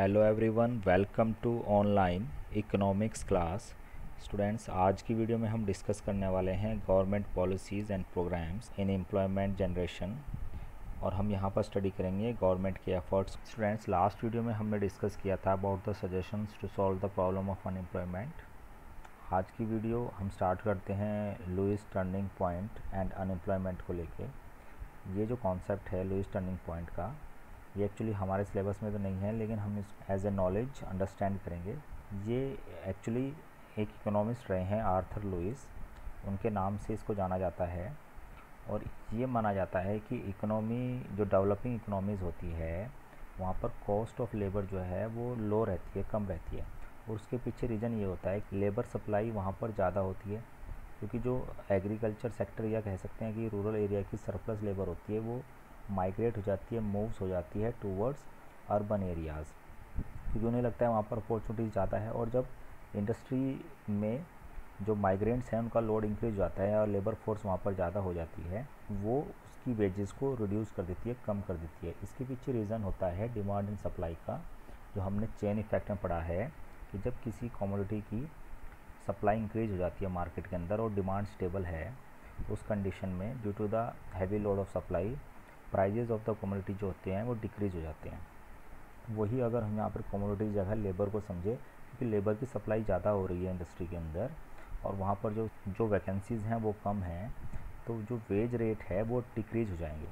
Hello everyone, welcome to online economics class. Students, आज की video में हम डिस्कस करने वाले हैं government policies and programmes in employment generation, और हम यहाँ पर स्टडी करेंगे गवर्नमेंट के एफर्ट्स। स्टूडेंट्स, लास्ट वीडियो में हमने डिस्कस किया था about the suggestions to solve the problem of unemployment. आज की वीडियो हम स्टार्ट करते हैं Lewis turning point and unemployment को लेके। ये जो कॉन्सेप्ट है लुईस टर्निंग पॉइंट का, ये एक्चुअली हमारे सिलेबस में तो नहीं है, लेकिन हम इस एज ए नॉलेज अंडरस्टैंड करेंगे। ये एक्चुअली एक इकोनॉमिस्ट रहे हैं, आर्थर लुईस, उनके नाम से इसको जाना जाता है। और ये माना जाता है कि इकोनॉमी जो डेवलपिंग इकोनॉमीज़ होती है वहाँ पर कॉस्ट ऑफ लेबर जो है वो लो रहती है, कम रहती है। और उसके पीछे रीज़न ये होता है कि लेबर सप्लाई वहाँ पर ज़्यादा होती है, क्योंकि जो एग्रीकल्चर सेक्टर या कह सकते हैं कि रूरल एरिया की सरप्लस लेबर होती है वो माइग्रेट हो जाती है, मूव्स हो जाती है टूवर्ड्स अर्बन एरियाज़, क्योंकि उन्हें लगता है वहाँ पर अपॉर्चुनिटीज़ ज़्यादा है। और जब इंडस्ट्री में जो माइग्रेंट्स हैं उनका लोड इंक्रीज हो जाता है और लेबर फोर्स वहाँ पर ज़्यादा हो जाती है, वो उसकी वेजेस को रिड्यूस कर देती है, कम कर देती है। इसके पीछे रीज़न होता है डिमांड एंड सप्लाई का, जो हमने चेन इफेक्ट में पढ़ा है कि जब किसी कमोडिटी की सप्लाई इंक्रीज हो जाती है मार्केट के अंदर और डिमांड स्टेबल है, तो उस कंडीशन में due to the heavy load of supply prices of the commodity जो होते हैं वो डिक्रीज़ हो जाते हैं। वही अगर हम यहाँ पर कमोडिटी की जगह लेबर को समझे, क्योंकि लेबर की सप्लाई ज़्यादा हो रही है इंडस्ट्री के अंदर और वहाँ पर जो जो वैकेंसीज़ हैं वो कम हैं, तो जो वेज रेट है वो डिक्रीज़ हो जाएंगे।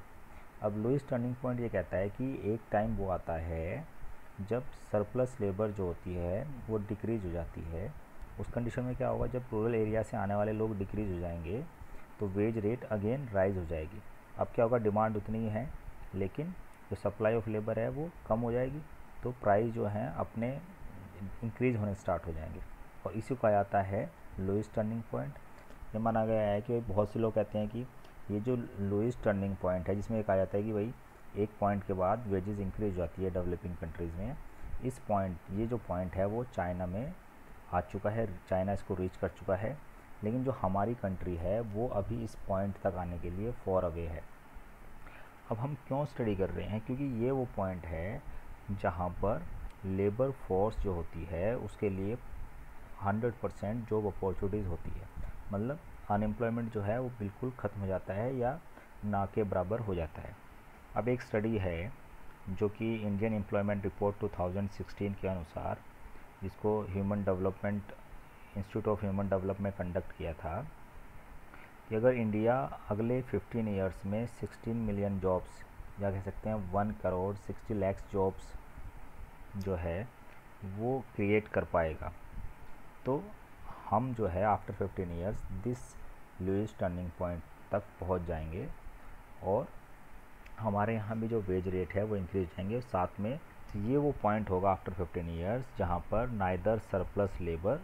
अब लुईस टर्निंग पॉइंट ये कहता है कि एक टाइम वो आता है जब सरप्लस लेबर जो होती है वो डिक्रीज़ हो जाती है। उस कंडीशन में क्या होगा, जब रूरल एरिया से आने वाले लोग डिक्रीज़ हो जाएंगे तो वेज रेट अगेन राइज़ हो जाएगी। अब क्या होगा, डिमांड उतनी ही है लेकिन जो सप्लाई ऑफ लेबर है वो कम हो जाएगी, तो प्राइस जो है अपने इंक्रीज होने स्टार्ट हो जाएंगे। और इसी को कहा जाता है लुईस टर्निंग पॉइंट। ये माना गया है कि बहुत से लोग कहते हैं कि ये जो लुईस टर्निंग पॉइंट है, जिसमें ये कहा जाता है कि भाई एक पॉइंट के बाद वेजेस इंक्रीज हो जाती है डेवलपिंग कंट्रीज़ में, इस पॉइंट ये जो पॉइंट है वो चाइना में आ चुका है, चाइना इसको रीच कर चुका है। लेकिन जो हमारी कंट्री है वो अभी इस पॉइंट तक आने के लिए फॉर अवे है। अब हम क्यों स्टडी कर रहे हैं, क्योंकि ये वो पॉइंट है जहाँ पर लेबर फोर्स जो होती है उसके लिए 100% जॉब अपॉर्चुनिटीज़ होती है, मतलब अनएम्प्लॉयमेंट जो है वो बिल्कुल ख़त्म हो जाता है या ना के बराबर हो जाता है। अब एक स्टडी है जो कि इंडियन एम्प्लॉयमेंट रिपोर्ट 2016 के अनुसार, जिसको human development institute of human development conduct किया था, कि अगर इंडिया अगले 15 ईयर्स में 16 मिलियन जॉब्स या कह सकते हैं 1 करोड़ 60 लाख जॉब्स जो है वो क्रिएट कर पाएगा, तो हम जो है after 15 years this Lewis turning point तक पहुंच जाएंगे और हमारे यहाँ भी जो वेज रेट है वो इंक्रीज जाएंगे। और साथ में ये वो पॉइंट होगा आफ्टर 15 ईयर्स जहाँ पर neither surplus labour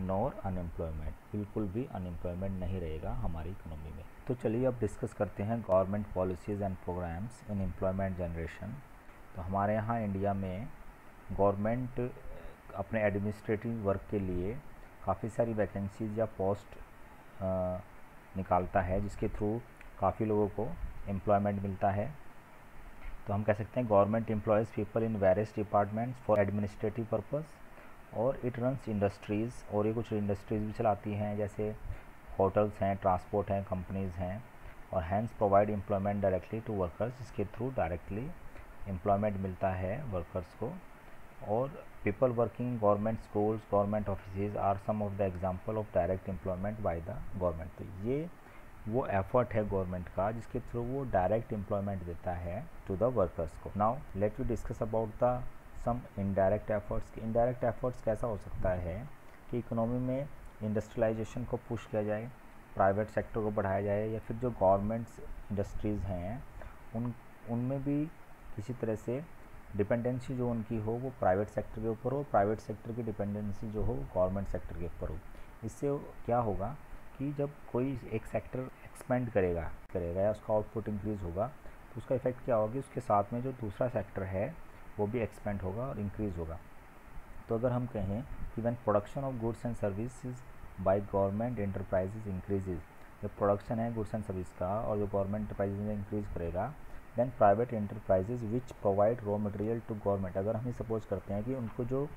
nor unemployment, बिल्कुल भी अनएम्प्लॉयमेंट नहीं रहेगा हमारी इकोनॉमी में। तो चलिए अब डिस्कस करते हैं government policies and programmes in employment generation. तो हमारे यहाँ इंडिया में गवर्नमेंट अपने एडमिनिस्ट्रेटिव वर्क के लिए काफ़ी सारी वैकेंसीज़ या पोस्ट निकालता है, जिसके थ्रू काफ़ी लोगों को एम्प्लॉयमेंट मिलता है। तो हम कह सकते हैं government employees people in various departments for administrative purpose, और इट रन्स इंडस्ट्रीज़, और ये कुछ इंडस्ट्रीज़ भी चलाती हैं जैसे होटल्स हैं, ट्रांसपोर्ट हैं, कंपनीज़ हैं, और hence provide employment directly to workers, इसके थ्रू डायरेक्टली एम्प्लॉयमेंट मिलता है वर्कर्स को। और people working government schools, government offices are some of the example of direct employment by the government. तो ये वो एफर्ट है गवर्नमेंट का जिसके थ्रू वो डायरेक्ट एम्प्लॉयमेंट देता है टू द वर्कर्स को। Now let we discuss about the some indirect efforts. Indirect efforts कैसा हो सकता है कि इकोनॉमी में इंडस्ट्रियलाइजेशन को पुश किया जाए, प्राइवेट सेक्टर को बढ़ाया जाए, या फिर जो गवर्नमेंट्स इंडस्ट्रीज़ हैं उनमें भी किसी तरह से डिपेंडेंसी जो उनकी हो वो प्राइवेट सेक्टर के ऊपर हो, प्राइवेट सेक्टर की डिपेंडेंसी जो हो गवर्नमेंट सेक्टर के ऊपर हो। इससे क्या होगा कि जब कोई एक सेक्टर एक्सपेंड करेगा या उसका आउटपुट इंक्रीज़ होगा, तो उसका इफेक्ट क्या होगा कि उसके साथ में जो दूसरा सेक्टर है वो भी एक्सपेंड होगा और इंक्रीज़ होगा। तो अगर हम कहें कि when production of goods and services by government enterprises increases, जब प्रोडक्शन है गुड्स एंड सर्विस का और जो गवर्नमेंट एंटरप्राइजेज में इंक्रीज़ करेगा, then private enterprises which provide raw material to government. अगर हम सपोज करते हैं कि उनको जो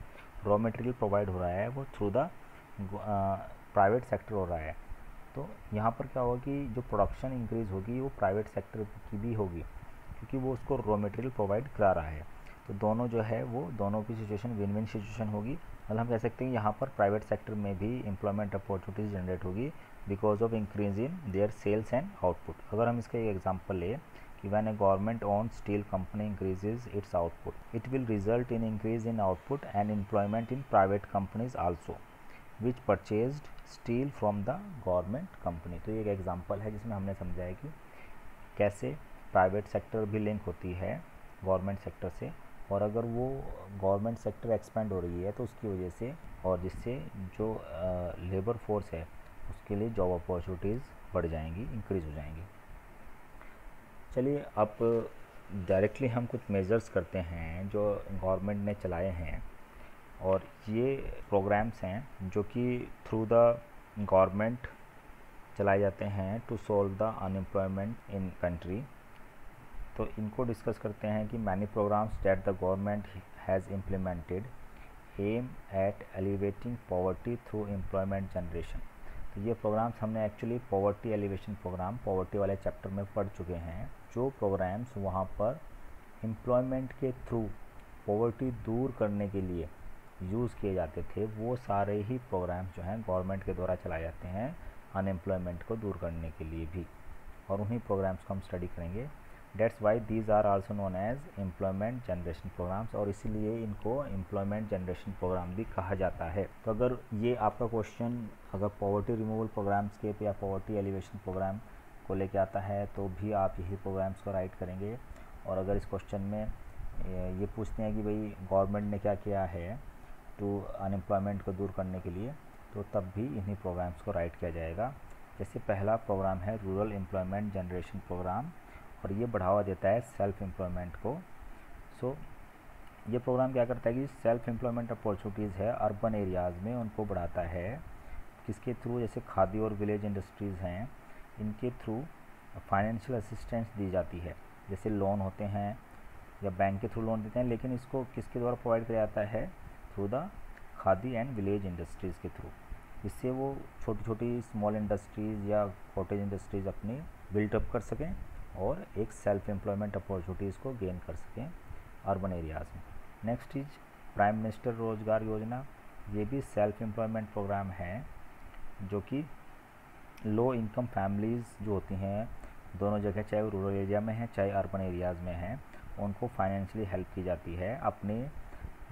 रॉ मटेरियल प्रोवाइड हो रहा है वो थ्रू द प्राइवेट सेक्टर हो रहा है, तो यहाँ पर क्या होगा कि जो प्रोडक्शन इंक्रीज़ होगी वो प्राइवेट सेक्टर की भी होगी, क्योंकि वो उसको रॉ मटेरियल प्रोवाइड करा रहा है। तो दोनों जो है वो दोनों की सिचुएशन विन विन सिचुएशन होगी। मतलब हम कह सकते हैं यहाँ पर प्राइवेट सेक्टर में भी एम्प्लॉयमेंट अपॉर्चुनिटीज़ जनरेट होगी because of increase in their sales and output. अगर हम इसका एक एग्जांपल लें कि when a government own steel company increases its output, it will result in increase in output and employment in private companies also which purchased steel from the government company. तो ये एक example है जिसमें हमने समझा है कि कैसे प्राइवेट सेक्टर भी लिंक होती है गवर्नमेंट सेक्टर से, और अगर वो गवर्नमेंट सेक्टर एक्सपेंड हो रही है तो उसकी वजह से और जिससे जो लेबर फोर्स है उसके लिए जॉब अपॉर्चुनिटीज़ बढ़ जाएंगी, इंक्रीज़ हो जाएंगी। चलिए अब डायरेक्टली हम कुछ मेजर्स करते हैं जो गवर्नमेंट ने चलाए हैं, और ये प्रोग्राम्स हैं जो कि थ्रू द गवर्नमेंट चलाए जाते हैं to solve the unemployment in country. तो इनको डिस्कस करते हैं कि many programmes that the government has implemented aim at alleviating poverty through employment generation. तो ये प्रोग्राम्स हमने actually poverty alleviation programme poverty वाले चैप्टर में पढ़ चुके हैं। जो प्रोग्राम्स वहाँ पर एम्प्लॉयमेंट के थ्रू पॉवर्टी दूर करने के लिए यूज़ किए जाते थे, वो सारे ही प्रोग्राम्स जो हैं गवर्नमेंट के द्वारा चलाए जाते हैं अनएम्प्लॉयमेंट को दूर करने के लिए भी, और उन्हीं प्रोग्राम्स को हम स्टडी करेंगे। That's why these are also known as employment generation programmes, और इसीलिए इनको एम्प्लॉयमेंट जनरेशन प्रोग्राम भी कहा जाता है। तो अगर ये आपका क्वेश्चन अगर पॉवर्टी रिमूवल प्रोग्राम्स के या पॉवर्टी एलिवेशन प्रोग्राम को लेके आता है तो भी आप यही प्रोग्राम्स को राइट करेंगे। और अगर इस क्वेश्चन में ये पूछते हैं कि भाई गवर्नमेंट ने क्या किया है टू अनएम्प्लॉयमेंट को दूर करने के लिए, तो तब भी इन्हीं प्रोग्राम्स को राइट किया जाएगा। जैसे पहला प्रोग्राम है रूरल एम्प्लॉयमेंट जनरेशन प्रोग्राम, और ये बढ़ावा देता है सेल्फ एम्प्लॉयमेंट को। सो ये प्रोग्राम क्या करता है कि सेल्फ एम्प्लॉयमेंट अपॉर्चुनिटीज़ है अर्बन एरियाज़ में उनको बढ़ाता है। किसके थ्रू? जैसे खादी और विलेज इंडस्ट्रीज़ हैं, इनके थ्रू फाइनेंशियल असिस्टेंस दी जाती है। जैसे लोन होते हैं या बैंक के थ्रू लोन देते हैं, लेकिन इसको किसके द्वारा प्रोवाइड किया जाता है? Through the khadi and village industries के थ्रू। इससे वो छोटी छोटी स्मॉल इंडस्ट्रीज़ या कॉटेज इंडस्ट्रीज़ अपनी बिल्टअप कर सकें और एक सेल्फ एम्प्लॉयमेंट अपॉर्चुनिटीज़ को गेन कर सकें अर्बन एरियाज़ में। नेक्स्ट इज प्राइम मिनिस्टर रोज़गार योजना। ये भी सेल्फ एम्प्लॉयमेंट प्रोग्राम है जो कि लो इनकम फैमिलीज़ जो होती हैं दोनों जगह, चाहे वो रूरल एरिया में है चाहे अर्बन एरियाज़ में हैं, उनको फाइनेंशियली हेल्प की जाती है अपने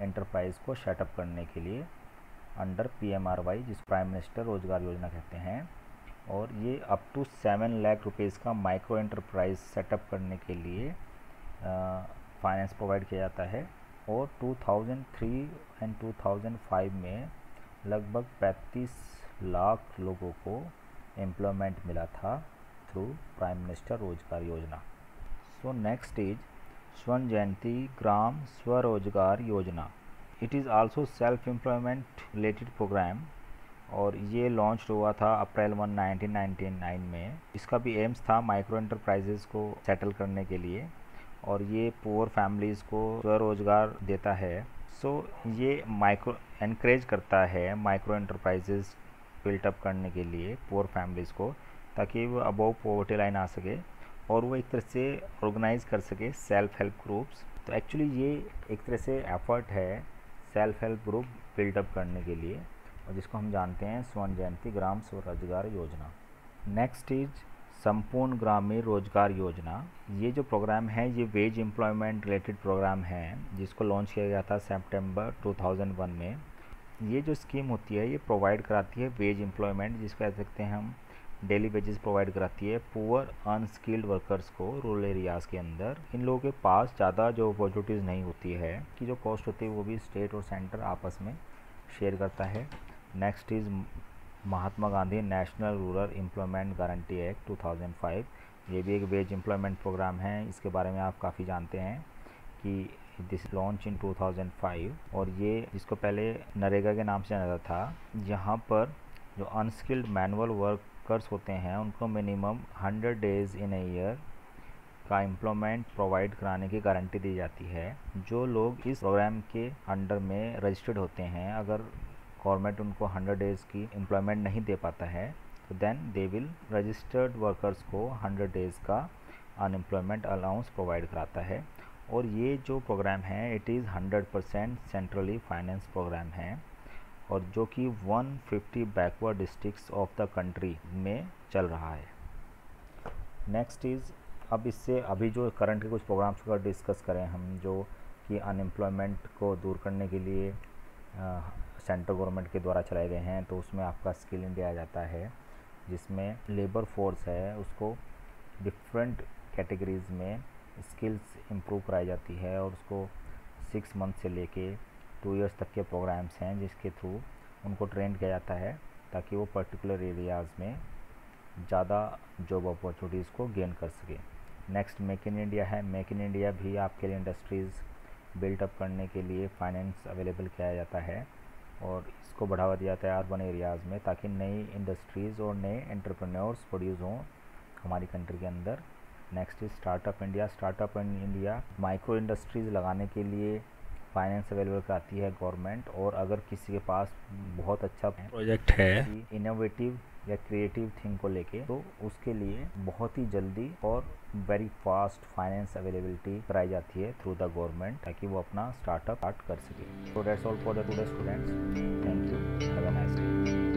एंटरप्राइज़ को सेटअप करने के लिए अंडर PMRY, जिस प्राइम मिनिस्टर रोज़गार योजना कहते हैं। और ये अप टू 7 लाख रुपीज़ का माइक्रो एंटरप्राइज सेटअप करने के लिए फाइनेंस प्रोवाइड किया जाता है। और 2003 एंड 2005 में लगभग 35 लाख लोगों को एम्प्लॉयमेंट मिला था थ्रू प्राइम मिनिस्टर रोज़गार योजना। सो नेक्स्ट इज स्वर्ण जयंती Gram Swarozgar Yojana. It is also self employment related program, और ये लॉन्च हुआ था अप्रैल 1, 1999 में। इसका भी एम्स था माइक्रो एंटरप्राइजेज़ को सेटल करने के लिए, और ये पुअर फैमिलीज़ को स्वरोजगार देता है। सो ये माइक्रो एनकरेज करता है माइक्रो एंटरप्राइजेज़ बिल्टअप करने के लिए पुअर फैमिलीज़ को, ताकि वो अबव पॉवर्टी लाइन आ सके और वो एक तरह से ऑर्गेनाइज कर सके सेल्फ हेल्प ग्रुप्स। तो एक्चुअली ये एक तरह से एफर्ट है सेल्फ हेल्प ग्रुप बिल्डअप करने के लिए, और जिसको हम जानते हैं स्वर्ण जयंती ग्राम स्वरोजगार योजना। नेक्स्ट इज संपूर्ण ग्रामीण रोजगार योजना। ये जो प्रोग्राम है ये वेज एम्प्लॉयमेंट रिलेटेड प्रोग्राम है, जिसको लॉन्च किया गया था सितंबर 2001 में। ये जो स्कीम होती है ये प्रोवाइड कराती है वेज एम्प्लॉयमेंट, जिसको कह सकते हैं हम डेली वेजेस प्रोवाइड कराती है पुअर अनस्किल्ड वर्कर्स को रूरल एरियाज़ के अंदर। इन लोगों के पास ज़्यादा जो अपॉर्चुनिटीज़ नहीं होती है, कि जो कॉस्ट होती है वो भी स्टेट और सेंटर आपस में शेयर करता है। Next is Mahatma Gandhi national rural employment guarantee act 2005। ये भी एक वेज एम्प्लॉयमेंट प्रोग्राम है, इसके बारे में आप काफ़ी जानते हैं कि दिस लॉन्च इन 2005, और ये जिसको पहले नरेगा के नाम से जाना जाता था। यहाँ पर जो अनस्किल्ड मैनुअल वर्कर्स होते हैं उनको minimum 100 days in a year का एम्प्लॉयमेंट प्रोवाइड कराने की गारंटी दी जाती है। जो लोग इस प्रोग्राम के अंडर में रजिस्टर्ड होते हैं, अगर गवर्नमेंट उनको 100 डेज़ की एम्प्लॉयमेंट नहीं दे पाता है तो then they will registered workers को 100 डेज़ का अनएम्प्लॉयमेंट अलाउंस प्रोवाइड कराता है। और ये जो प्रोग्राम है it is 100% centrally finance program है और जो कि 150 backward districts of the country में चल रहा है। नेक्स्ट इज़, अब इससे अभी जो करंट के कुछ प्रोग्राम्स का डिस्कस करें हम, जो कि अनएम्प्लॉयमेंट को दूर करने के लिए सेंट्रल गवर्नमेंट के द्वारा चलाए गए हैं, तो उसमें आपका स्किल इंडिया आ जाता है, जिसमें लेबर फोर्स है उसको डिफरेंट कैटेगरीज़ में स्किल्स इम्प्रूव कराई जाती है और उसको 6 मंथ से लेके 2 इयर्स तक के प्रोग्राम्स हैं जिसके थ्रू उनको ट्रेन किया जाता है ताकि वो पर्टिकुलर एरियाज़ में ज़्यादा जॉब अपॉर्चुनिटीज़ को गेन कर सके। नेक्स्ट मेक इन इंडिया है। मेक इन इंडिया भी आपके लिए इंडस्ट्रीज़ बिल्टअप करने के लिए फाइनेंस अवेलेबल किया जाता है और इसको बढ़ावा दिया जाता है अर्बन एरियाज़ में, ताकि नई इंडस्ट्रीज़ और नए एंटरप्रेन्योर्स प्रोड्यूस हों हमारी कंट्री के अंदर। Next is startup India. Startup in India micro industries लगाने के लिए फाइनेंस अवेलेबल कराती है गवर्नमेंट, और अगर किसी के पास बहुत अच्छा प्रोजेक्ट है इनोवेटिव या क्रिएटिव थिंग को लेके, तो उसके लिए बहुत ही जल्दी और वेरी फास्ट फाइनेंस अवेलेबिलिटी कराई जाती है थ्रू द गवर्नमेंट, ताकि वो अपना स्टार्टअप स्टार्ट कर सके। So that's all for the today students. Thank you, have a nice day.